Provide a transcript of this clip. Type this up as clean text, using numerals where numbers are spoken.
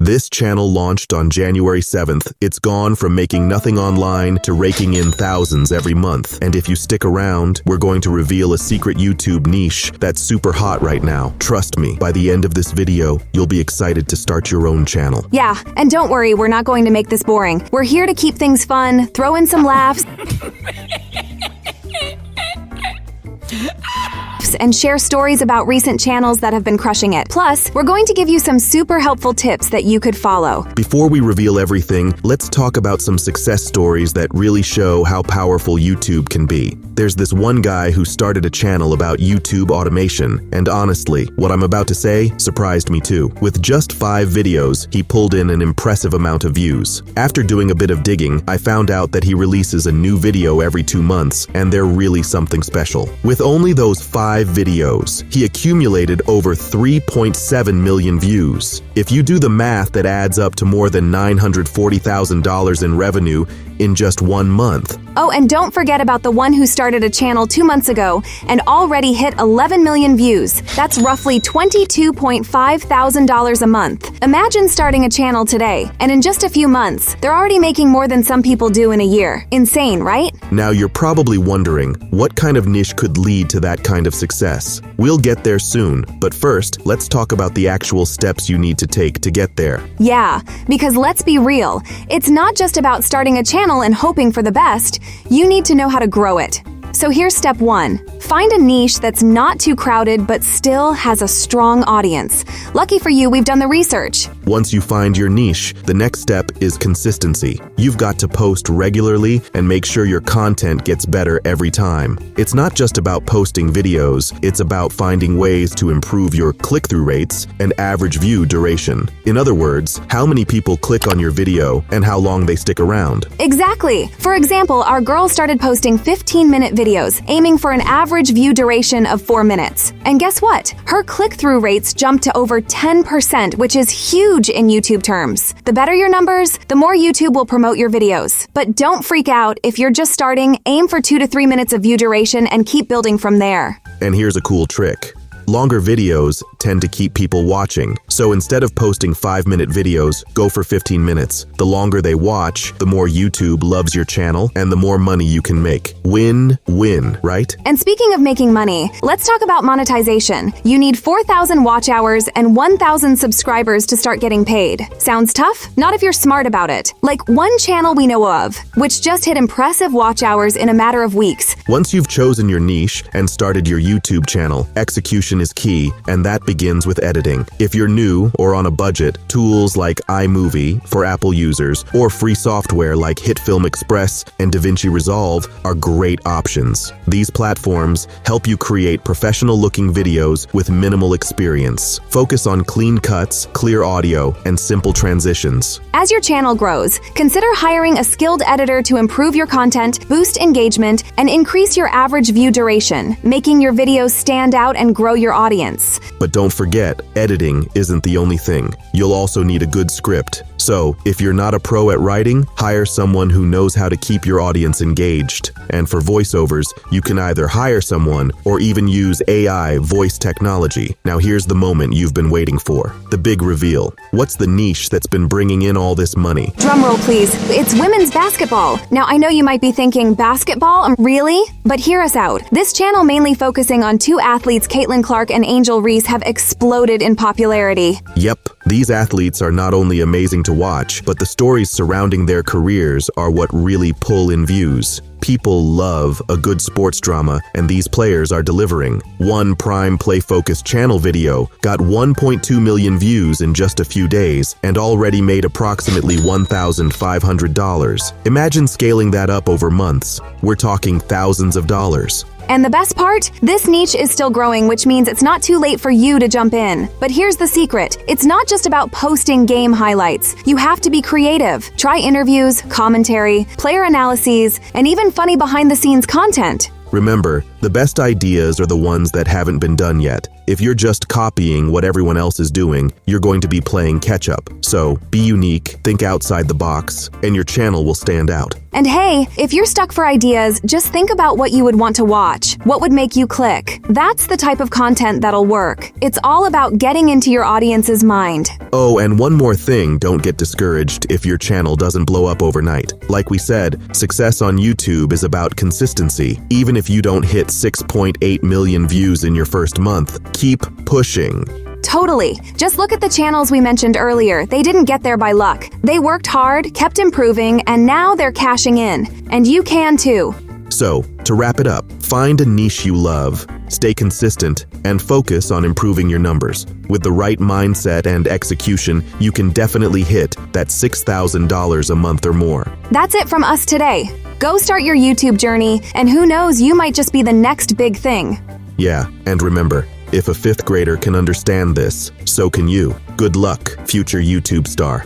This channel launched on January 7th. It's gone from making nothing online to raking in thousands every month. And if you stick around, we're going to reveal a secret YouTube niche that's super hot right now. Trust me, by the end of this video, you'll be excited to start your own channel. Yeah, and don't worry, we're not going to make this boring. We're here to keep things fun, throw in some laughs, and share stories about recent channels that have been crushing it. Plus, we're going to give you some super helpful tips that you could follow. Before we reveal everything, let's talk about some success stories that really show how powerful YouTube can be. There's this one guy who started a channel about YouTube automation, and honestly, what I'm about to say surprised me too. With just 5 videos, he pulled in an impressive amount of views. After doing a bit of digging, I found out that he releases a new video every 2 months, and they're really something special. With only those 5 videos, he accumulated over 3.7 million views. If you do the math, that adds up to more than $940,000 in revenue in just 1 month. Oh, and don't forget about the one who started a channel 2 months ago and already hit 11 million views. That's roughly $22,500 a month. Imagine starting a channel today, and in just a few months, they're already making more than some people do in a year. Insane, right? Now you're probably wondering, what kind of niche could lead to that kind of success? We'll get there soon, but first, let's talk about the actual steps you need to take to get there. Yeah, because let's be real, it's not just about starting a channel and hoping for the best. You need to know how to grow it. So here's step 1. Find a niche that's not too crowded but still has a strong audience. Lucky for you, we've done the research. Once you find your niche, the next step is consistency. You've got to post regularly and make sure your content gets better every time. It's not just about posting videos, it's about finding ways to improve your click-through rates and average view duration. In other words, how many people click on your video and how long they stick around. Exactly. For example, our girl started posting 15-minute videos, aiming for an average view duration of 4 minutes. And guess what? Her click-through rates jumped to over 10%, which is huge in YouTube terms. The better your numbers, the more YouTube will promote your videos. But don't freak out. If you're just starting, aim for 2 to 3 minutes of view duration and keep building from there. And here's a cool trick. Longer videos tend to keep people watching, so instead of posting 5-minute videos, go for 15 minutes. The longer they watch, the more YouTube loves your channel and the more money you can make. Win-win, right? And speaking of making money, let's talk about monetization. You need 4,000 watch hours and 1,000 subscribers to start getting paid. Sounds tough? Not if you're smart about it. Like one channel we know of, which just hit impressive watch hours in a matter of weeks. Once you've chosen your niche and started your YouTube channel, execution is key, and that begins with editing. If you're new or on a budget, tools like iMovie for Apple users or free software like HitFilm Express and DaVinci Resolve are great options. These platforms help you create professional-looking videos with minimal experience. Focus on clean cuts, clear audio, and simple transitions. As your channel grows, consider hiring a skilled editor to improve your content, boost engagement, and increase your average view duration, making your videos stand out and grow your audience. But don't forget, editing isn't the only thing. You'll also need a good script. So, if you're not a pro at writing, hire someone who knows how to keep your audience engaged. And for voiceovers, you can either hire someone or even use AI voice technology. Now here's the moment you've been waiting for. The big reveal. What's the niche that's been bringing in all this money? Drumroll please. It's women's basketball. Now I know you might be thinking, basketball? Really? But hear us out. This channel, mainly focusing on 2 athletes, Caitlin Clark and Angel Reese, have exploded in popularity. Yep, these athletes are not only amazing to watch, but the stories surrounding their careers are what really pull in views. People love a good sports drama, and these players are delivering. One prime play-focused channel video got 1.2 million views in just a few days and already made approximately $1,500. Imagine scaling that up over months. We're talking thousands of dollars. And the best part? This niche is still growing, which means it's not too late for you to jump in. But here's the secret. It's not just about posting game highlights. You have to be creative. Try interviews, commentary, player analyses, and even funny behind-the-scenes content. Remember, The best ideas are the ones that haven't been done yet. If you're just copying what everyone else is doing, you're going to be playing catch-up. So, be unique, think outside the box, and your channel will stand out. And hey, if you're stuck for ideas, just think about what you would want to watch. What would make you click? That's the type of content that'll work. It's all about getting into your audience's mind. Oh, and one more thing, don't get discouraged if your channel doesn't blow up overnight. Like we said, success on YouTube is about consistency. Even if you don't hit 6.8 million views in your first month, keep pushing. Totally. Just look at the channels we mentioned earlier. They didn't get there by luck. They worked hard, kept improving, and now they're cashing in. And you can too. So, to wrap it up, find a niche you love, stay consistent, and focus on improving your numbers. With the right mindset and execution, you can definitely hit that $6,000 a month or more. That's it from us today. Go start your YouTube journey, and who knows, you might just be the next big thing. Yeah, and remember, if a fifth grader can understand this, so can you. Good luck, future YouTube star.